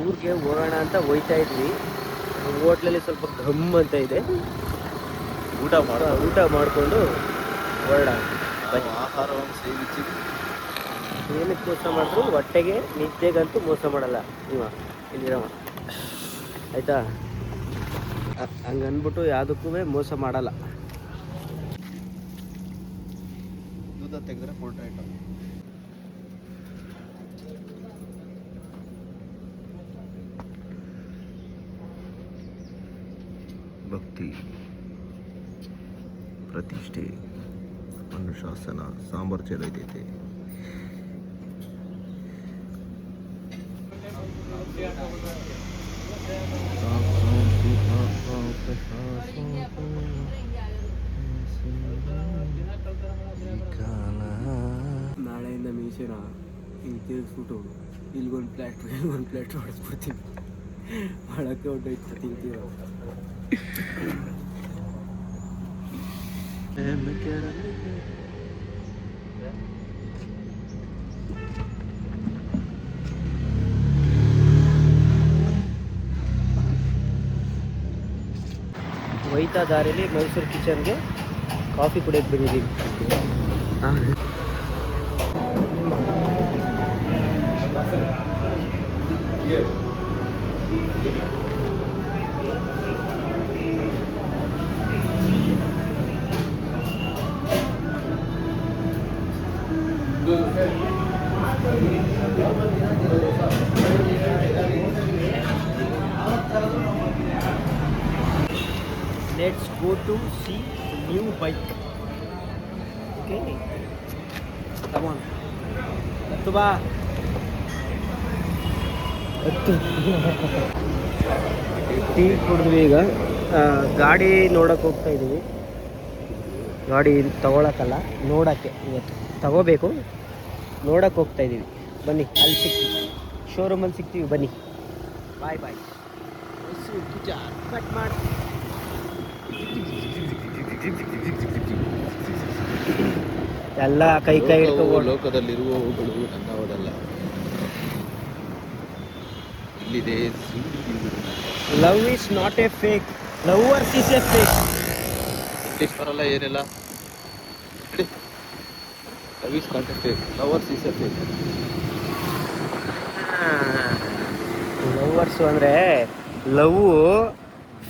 ಊರಿಗೆ ಹೋಗೋಣ ಅಂತ ಹೋಯ್ತಾ ಇದ್ವಿ. ಹೋಟ್ಲಲ್ಲಿ ಸ್ವಲ್ಪ ಘಮ್ ಅಂತ ಇದೆ. ಊಟ ಮಾಡಿಕೊಂಡು ಹೊರಡ ಆಹಾರವನ್ನು ಸೇವಿಸಿ ಏನಕ್ಕೆ ಮೋಸ ಮಾಡಿದ್ರು ಹೊಟ್ಟೆಗೆ ನಿದ್ದೆಗಂತೂ ಮೋಸ ಮಾಡಲ್ಲ ಇವ ಇಲ್ಲಿರವ, ಆಯಿತಾ? ಹಂಗನ್ಬಿಟ್ಟು ಯಾವುದಕ್ಕೂ ಮೋಸ ಮಾಡಲ್ಲ. ದೂಧ ತೆಗೆದ್ರೆ ಫೋಟೋ ಐಟಮ್. ಭಕ್ತಿ, ಪ್ರತಿಷ್ಠೆ, ಅನುಶಾಸನ, ಸಾಮರ್ಥ್ಯ ಐತೈತೆ. ನಾಳೆಯಿಂದ ಮೀಸೆನ ಹಿಂಗೆ ತಿರುಗಿಸ್ಬಿಟ್ಟು ಇಲ್ಗೊಂದು ಪ್ಲೇಟ್ ಹೊಡೆಸ್ಬಿಡ್ತೀನಿ. ಒಳಕ್ಕೆ ಹೊಟ್ಟೋಯ್ತು ತಿಂತೀರೋ. ಒಯ್ತಾ ದಾರಿಲಿ ಮೈಸೂರು ಕಿಚನ್ಗೆ ಕಾಫಿ ಕುಡಿಯೋಕ್ಕೆ ಬಂದಿದ್ದೀವಿ. Let's go to see new bike. Okay, come on. Let's go. Tea ಕುಡಿದ್ವಿ. ಈಗ ಗಾಡಿ ನೋಡೋಕೆ ಹೋಗ್ತಾ ಇದ್ದೀವಿ. ಗಾಡಿ ತಗೊಳಕ್ಕಲ್ಲ, ನೋಡೋಕ್ಕೆ. ಇವತ್ತು ತಗೋಬೇಕು, ನೋಡೋಕೆ ಹೋಗ್ತಾ ಇದ್ದೀವಿ. ಬನ್ನಿ, ಅಲ್ಲಿ ಸಿಗ್ತೀವಿ, ಶೋರೂಮಲ್ಲಿ ಸಿಗ್ತೀವಿ. ಬನ್ನಿ, ಬಾಯ್ ಬಾಯ್. ಕಟ್ ಮಾಡಿ. ಎಲ್ಲ ಕೈ ಹಿಡ್ಕೊಂಡು ಲೋಕದಲ್ಲಿರುವವುಗಳು ನನ್ನವರಲ್ಲ. ಇಲ್ಲಿದೆ love is not A fake, lovers is A fake. English ಬರಲ್ಲ ಏನಿಲ್ಲ. Love is not A fake, lovers is A fake. Lovers ಅಂದರೆ ಲವ್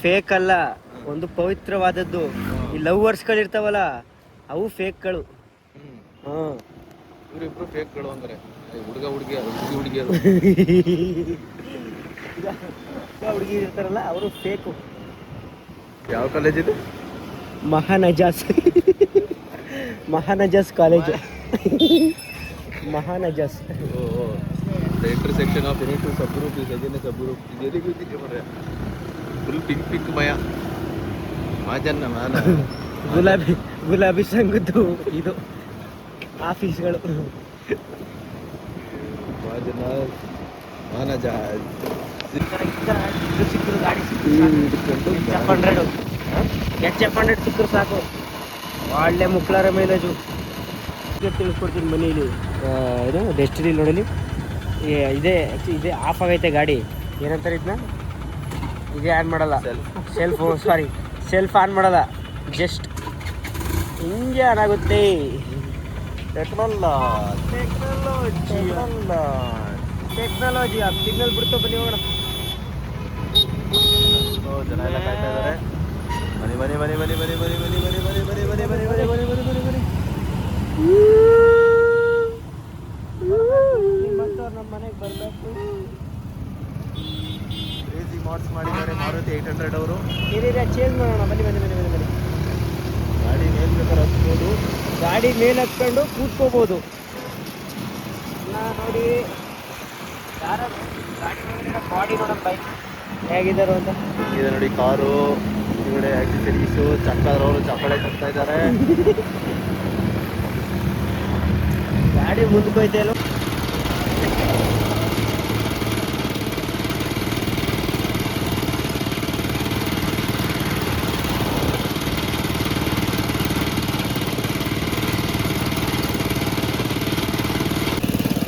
ಫೇಕ್ ಅಲ್ಲ, ಒಂದು ಪವಿತ್ರವಾದದ್ದು. ಈ ಲವರ್ಸ್ಗಳಿರ್ತಾವಲ್ಲ ಅವು ಫೇಕ್ಗಳು. ಹಾಂ, ಇವರಿಬ್ರು ಫೇಕ್ಗಳು ಅಂದರೆ ಹುಡುಗ ಹುಡುಗಿಯರು. ಹುಡುಗಿ ಇರ್ತಾರಲ್ಲ ಅವರು ಫೇಕು. ಯಾವ ಕಾಲೇಜ್ ಇದು? ಮಹಾನಜಾಸ್ college. ಮಹಾನಜಾಸ್. The intersection of any two subgroup is again a subgroup. Very good idea. Full pink maya. ಮಾಜನ್ನ ಮಾನ ಗುಲಾಬಿ ಸಂಘದ್ದು ಇದು ಆಫೀಸ್ಗಳು. ಮಾಜನ ಮಾನ ಜಹಾಜ್ ಸಿಕ್ಕರು. ಗಾಡಿ HF100 ಸಿಕ್ಕರು ಸಾಕು. ಒಳ್ಳೆ ಮುಕ್ಲಾರ ಮೈಲೇಜು. ತಿಳಿಸ್ಕೊಡ್ತೀನಿ ಮನೇಲಿ. ಏನು ಡೆಸ್ಟಿನಿ ನೋಡಲಿ. ಇದೇ ಆಫ್ ಆಗೈತೆ ಗಾಡಿ. ಏನಂತಾರೆ ಇದನ್ನ? ಇದೇ ಆನ್ ಮಾಡಲ್ಲ, ಸೆಲ್ಫ್ ಆನ್ ಮಾಡಲ್ಲ, ಜಸ್ಟ್ ಹಿಂಗೆ ಆನ್ ಆಗುತ್ತೆ. ಟೆಕ್ನಾಲಜಿ ಸಿಗ್ನಲ್ ಬಿಡ್ತು. ಬನ್ನಿ ಹೋಗೋಣ. ಜನ ಎಲ್ಲ ಕಾಯ್ತಾ ಇದ್ದಾರೆ. ಬನ್ನಿ. ನಮ್ಮ ಮನೆಗೆ ಬರಬೇಕು. ಕ್ರೇಜಿ ಮಾಡ್ಸ್ ಮಾಡಿದ್ದಾರೆ ಮಾರುತಿ 800 ಅವರು. ಚೇಂಜ್ ಮಾಡೋಣ. ಬನ್ನಿ. ಗಾಡಿ ಮೇಲೆ ಬೇಕಾದ್ರೆ ಹತ್ಬೋದು. ಗಾಡಿ ಮೇಲೆ ಹತ್ಕೊಂಡು ಕೂತ್ಕೋಬೋದು. ನೋಡಿ ಯಾರು ಗಾಡಿ ಬಾಡಿ ನೋಡೋಣ, ಬೈಕ್ ಹೇಗಿದ್ದಾರೋ ಅಂತ. ಇದೆ ನೋಡಿ ಕಾರು. ಇವಡೆ ಆಕ್ಸೆಸರೀಸು, ಚಕ್ಕದವರು ಚಪ್ಪಳೆ ಕಟ್ತಾ ಇದ್ದಾರೆ. ಗಾಡಿ ಮುಂದಕ್ಕೆ ಹೋಯ್ತೇನೋ.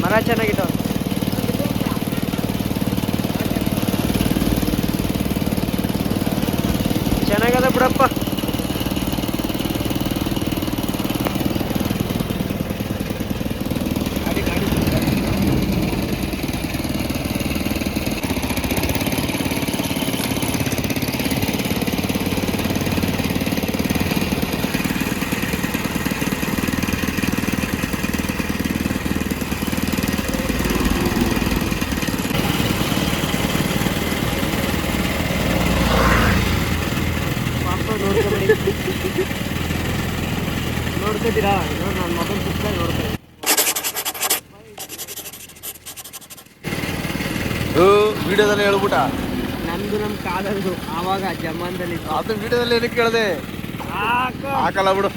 ಮರ ಚೆನ್ನಾಗಿದ್ದಾವೆ. ನೋಡಪ್ಪ. ನೋಡ್ಕೊತೀರಾ? ನೋಡಿ ನನ್ನ ಮೊಬೈಲ್ ಸುತ್ತ ನೋಡ್ತಾ ವಿಡಿಯೋದಲ್ಲಿ ಹೇಳ್ಬಿಟ್ಟ. ನಮ್ದು ನಮ್ಮ ಕಾಲದ್ದು ಆವಾಗ ಜಮಾನದಲ್ಲಿ ಅದು ವಿಡಿಯೋದಲ್ಲಿ ಏನಕ್ಕೆ ಕೇಳಿದೆ? ಹಾಕಲ್ಲ ಬಿಡು.